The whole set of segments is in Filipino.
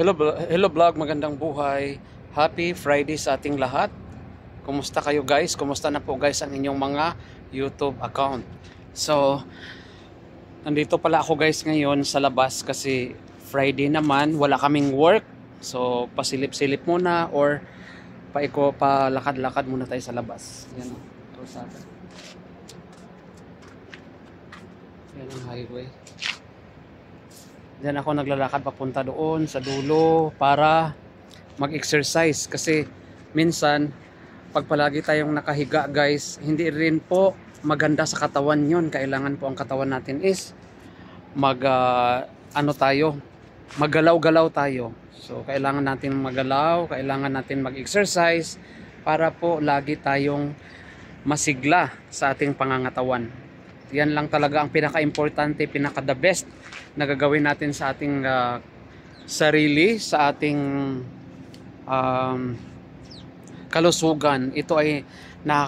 Hello vlog, magandang buhay. Happy Friday sa ating lahat. Kumusta kayo guys? Kumusta na po guys ang inyong mga YouTube account? So, nandito pala ako guys ngayon sa labas kasi Friday naman, wala kaming work. So, pasilip-silip muna or palakad-lakad muna tayo sa labas. Yan o, Rosada. Yan ang highway. Diyan ako naglalakad papunta doon sa dulo para mag-exercise kasi minsan pag palagi tayong nakahiga guys, hindi rin po maganda sa katawan yun. Kailangan po ang katawan natin is maggalaw-galaw tayo. So kailangan natin magalaw, kailangan natin mag-exercise para po lagi tayong masigla sa ating pangangatawan. Yan lang talaga ang pinaka-importante, pinaka-the best na gagawin natin sa ating sarili, sa ating kalusugan. Ito ay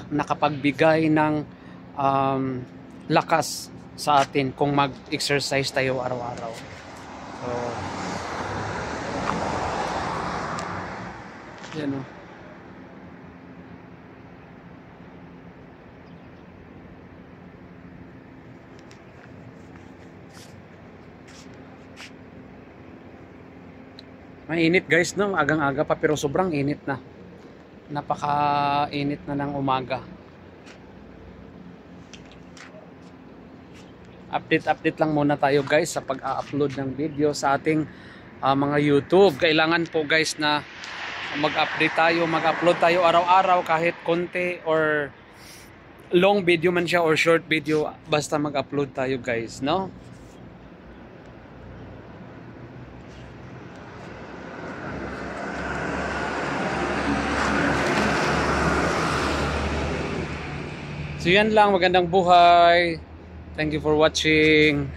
nakapagbigay ng lakas sa atin kung mag-exercise tayo araw-araw. So, yan o. Mainit guys, no? Agang-aga pa pero sobrang init na. Napaka-init na ng umaga. Update lang muna tayo guys sa pag-upload ng video sa ating mga YouTube. Kailangan po guys na mag-upload tayo araw-araw kahit konti or long video man siya or short video, basta mag-upload tayo guys, no? So yan lang, magandang buhay. Thank you for watching.